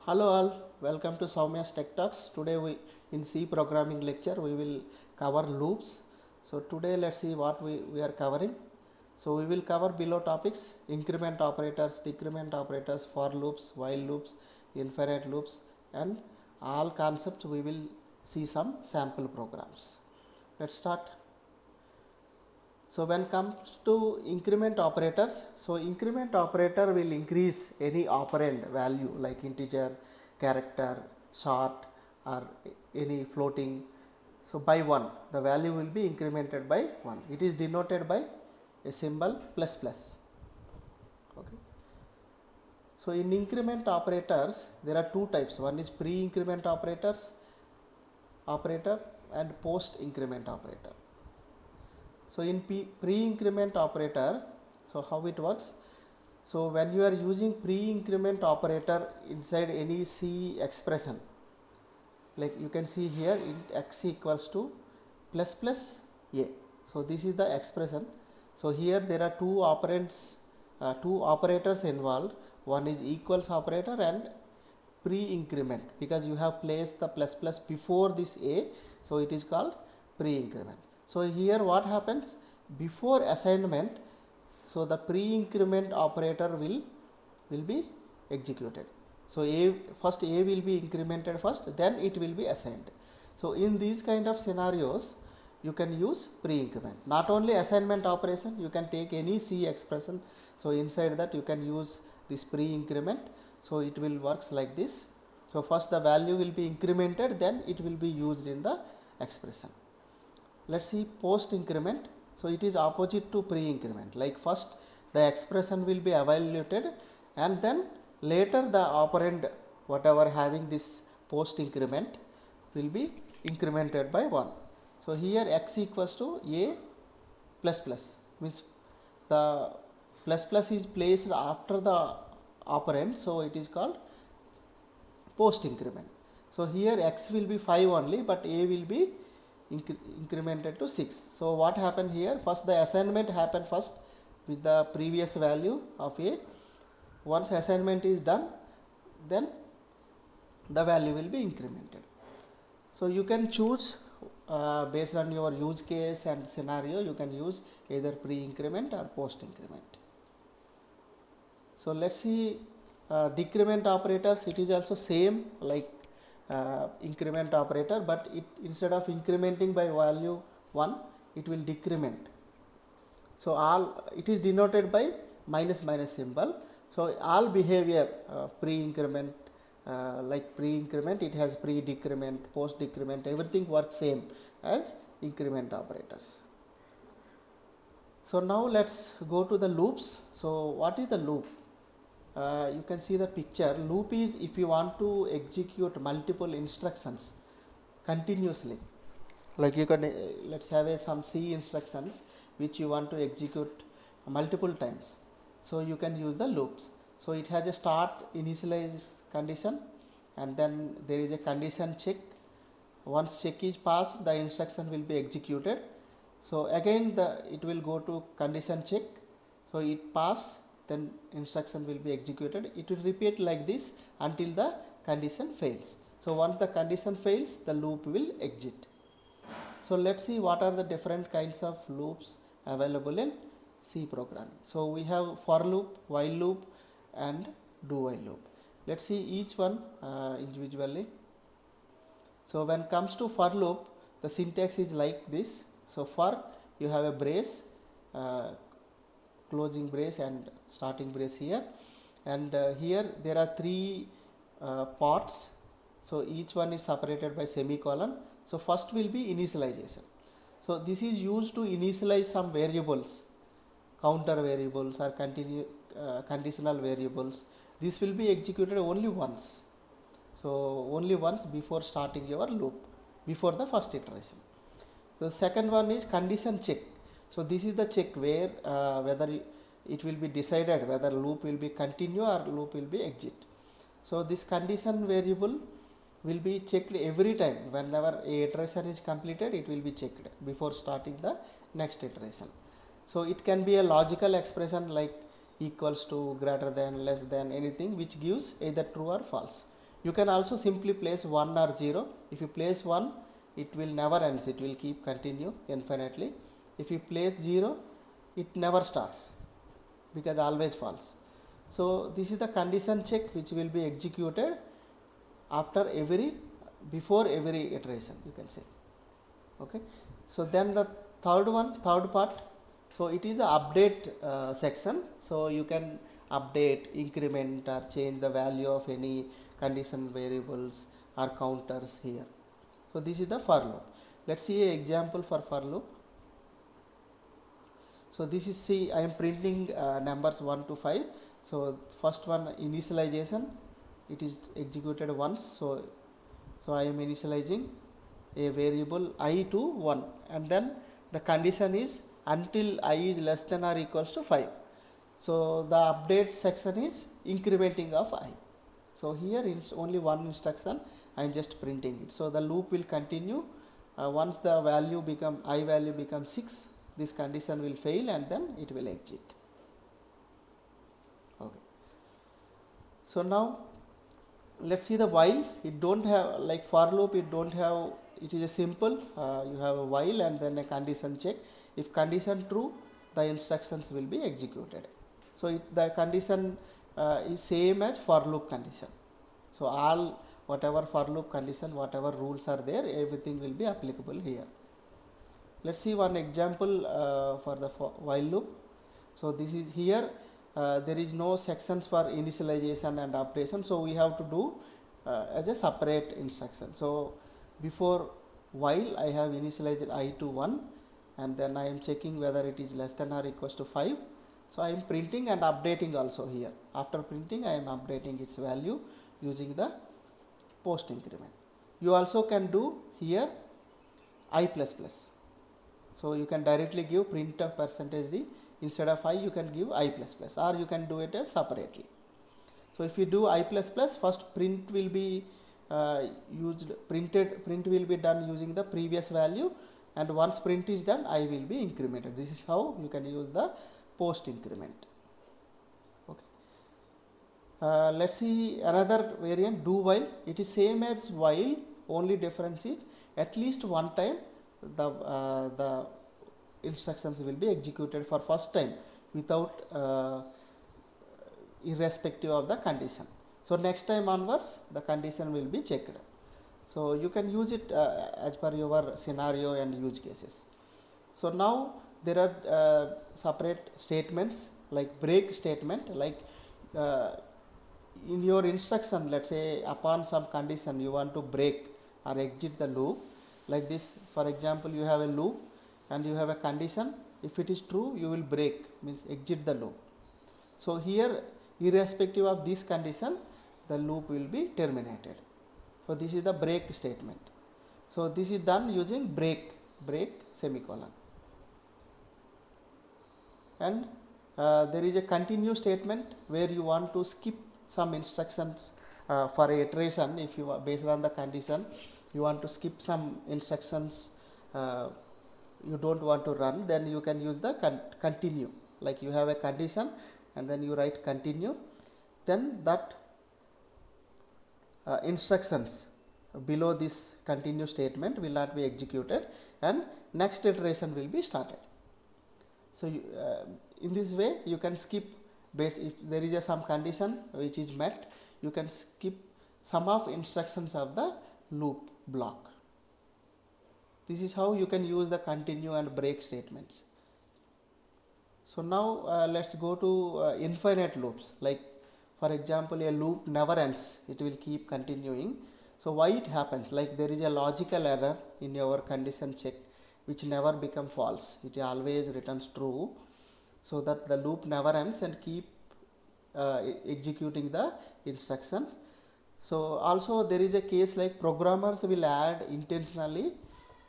Hello all, welcome to Soumya's Tech Talks. Today in C programming lecture we will cover loops. So today let's see what we are covering. So we will cover below topics: increment operators, decrement operators, for loops, while loops, infinite loops, and all concepts we will see some sample programs. Let's start. So when comes to increment operators, so increment operator will increase any operand value like integer, character, short or any floating. So by 1, the value will be incremented by 1. It is denoted by a symbol plus plus. Okay. So in increment operators there are two types. One is pre-increment operator and post-increment operator. So in pre-increment operator, so how it works? So when you are using pre-increment operator inside any C expression, like you can see here int x equals to plus plus a. So this is the expression. So here there are two operands, two operators involved. One is equals operator and pre-increment, because you have placed the plus plus before this a, so it is called pre-increment. So here what happens before assignment, so the pre-increment operator will be executed. So first a will be incremented first, then it will be assigned. So in these kind of scenarios you can use pre-increment. Not only assignment operation, you can take any C expression. So inside that you can use this pre-increment. So it will works like this. So first the value will be incremented, then it will be used in the expression. Let's see post increment. So it is opposite to pre increment. Like first the expression will be evaluated and then later the operand whatever having this post increment will be incremented by 1. So here x equals to a plus plus, means the plus plus is placed after the operand, so it is called post increment. So here x will be 5 only, but a will be incremented to 6. So what happened here? First the assignment happened first with the previous value of a. Once assignment is done, then the value will be incremented. So you can choose based on your use case and scenario, you can use either pre-increment or post-increment. So let's see decrement operators. It is also same like increment operator, but it instead of incrementing by value 1, it will decrement. So all it is denoted by minus minus symbol. So all behavior pre-increment, like pre-increment, it has pre-decrement, post-decrement, everything works same as increment operators. So now let's go to the loops. So what is the loop? You can see the picture. Loop is if you want to execute multiple instructions continuously, like you can let's have some C instructions which you want to execute multiple times, so you can use the loops. So it has a start initialize condition and then there is a condition check. Once check is passed, the instruction will be executed. So again it will go to condition check, so it pass, then instruction will be executed. It will repeat like this until the condition fails. So once the condition fails, the loop will exit. So let's see what are the different kinds of loops available in C programming. So we have for loop, while loop and do while loop. Let's see each one individually. So when it comes to for loop, the syntax is like this. So for, you have a brace, closing brace and starting brace here, and here there are 3 parts. So each one is separated by semicolon. So first will be initialization. So this is used to initialize some variables, counter variables or conditional variables. This will be executed only once. So only once before starting your loop, before the first iteration. So second one is condition check. So this is the check where whether it will be decided whether loop will be continue or loop will be exit. So this condition variable will be checked every time. Whenever a iteration is completed, it will be checked before starting the next iteration. So it can be a logical expression like equals to, greater than, less than, anything which gives either true or false. You can also simply place 1 or 0. If you place 1, it will never ends, it will keep continue infinitely. If you place 0, it never starts because always false. So this is the condition check which will be executed after before every iteration, you can say. Okay. So then the third part, so it is the update section. So you can update, increment or change the value of any condition variables or counters here. So this is the for loop. Let's see an example for loop. So this is, see, I am printing numbers 1 to 5. So first one, initialization, it is executed once. So I am initializing a variable I to 1, and then the condition is until I is less than or equals to 5. So the update section is incrementing of I. So here it's only one instruction, I am just printing it. So the loop will continue. Once the value I value becomes 6, this condition will fail and then it will exit. Okay. So now let's see the while. It don't have, like for loop, it don't have, it is a simple, you have a while and then a condition check. If condition true, the instructions will be executed. So the condition is same as for loop condition. So all whatever for loop condition, whatever rules are there, everything will be applicable here. Let's see one example for the while loop. So this is here, there is no sections for initialization and updation, so we have to do as a separate instruction. So before while, I have initialized I to 1, and then I am checking whether it is less than or equals to 5. So I am printing and updating also here. After printing, I am updating its value using the post increment. You also can do here I++. So you can directly give printf %d, instead of I you can give I++, or you can do it as separately. So if you do I++, first print will be print will be done using the previous value, and once print is done, I will be incremented. This is how you can use the post increment. Okay. Let's see another variant, do while. It is same as while, only difference is at least one time the instructions will be executed for first time without irrespective of the condition. So next time onwards, the condition will be checked. So you can use it as per your scenario and use cases. So now there are separate statements like break statement, like in your instruction, let's say upon some condition you want to break or exit the loop, like this. For example, you have a loop and you have a condition. If it is true, you will break, means exit the loop. So here, irrespective of this condition, the loop will be terminated. So this is the break statement. So this is done using break semicolon. And there is a continue statement where you want to skip some instructions for a iteration. If you are based on the condition, you want to skip some instructions, you don't want to run, then you can use the continue. Like you have a condition and then you write continue, then that instructions below this continue statement will not be executed and next iteration will be started. So you, in this way you can skip if there is some condition which is met, you can skip some of instructions of the loop block. This is how you can use the continue and break statements. So now let's go to infinite loops. Like for example, a loop never ends, it will keep continuing. So why it happens? Like there is a logical error in your condition check which never become false, it always returns true, so that the loop never ends and keep executing the instruction. So also there is a case like programmers will add intentionally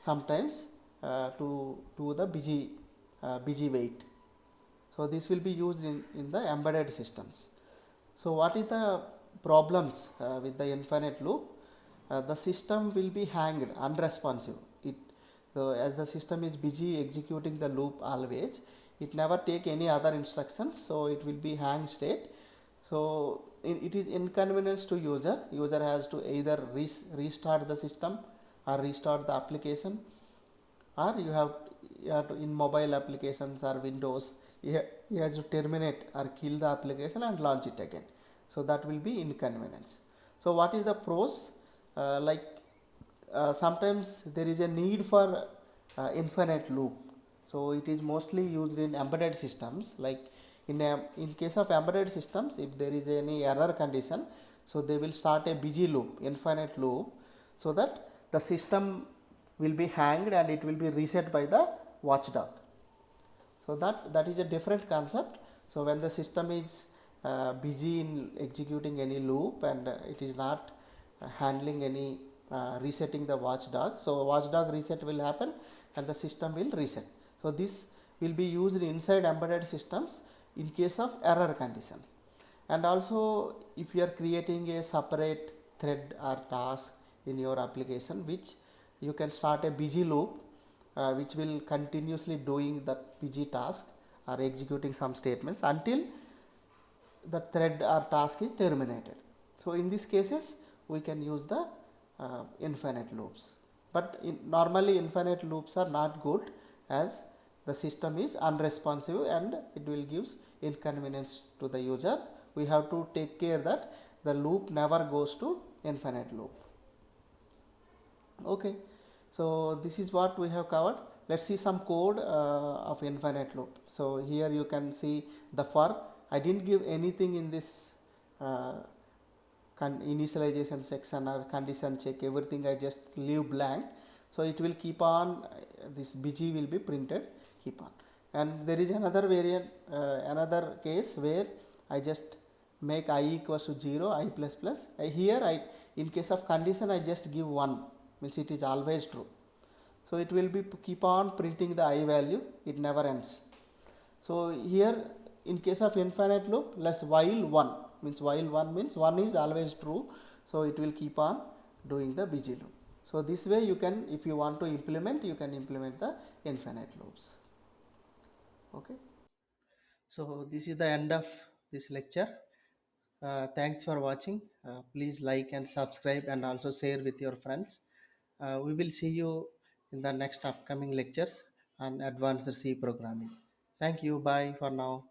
sometimes to the busy wait. So this will be used in the embedded systems. So what is the problems with the infinite loop? The system will be hanged, unresponsive. So as the system is busy executing the loop always, it never take any other instructions, so it will be hang state. So it is inconvenience to user. User has to either restart the system or restart the application, or you have to, in mobile applications or Windows, you have to terminate or kill the application and launch it again. So that will be inconvenience. So what is the pros? Like sometimes there is a need for infinite loop. So it is mostly used in embedded systems. Like in case of embedded systems, if there is any error condition, so they will start a busy loop, infinite loop, so that the system will be hanged and it will be reset by the watchdog. So that is a different concept. So when the system is busy in executing any loop and it is not handling any resetting the watchdog, so watchdog reset will happen and the system will reset. So this will be used inside embedded systems in case of error conditions. And also if you are creating a separate thread or task in your application, which you can start a busy loop which will continuously doing that busy task or executing some statements until the thread or task is terminated. So in these cases we can use the infinite loops, but normally infinite loops are not good, as the system is unresponsive and it will gives inconvenience to the user. We have to take care that the loop never goes to infinite loop. Okay, so this is what we have covered. Let's see some code of infinite loop. So here you can see the for. I didn't give anything in this uh, initialization section or condition check, everything I just leave blank. So it will keep on, this bg will be printed, keep on. And there is another variant, another case where I just make I equals to 0, I plus plus. Here I, in case of condition, I just give 1, means it is always true. So it will be keep on printing the I value, it never ends. So here in case of infinite loop, let's while 1, means while 1 means 1 is always true, so it will keep on doing the busy loop. So this way you can, if you want to implement, you can implement the infinite loops. Okay, so this is the end of this lecture. Thanks for watching. Please like and subscribe and also share with your friends. We will see you in the next upcoming lectures on advanced C programming. Thank you. Bye for now.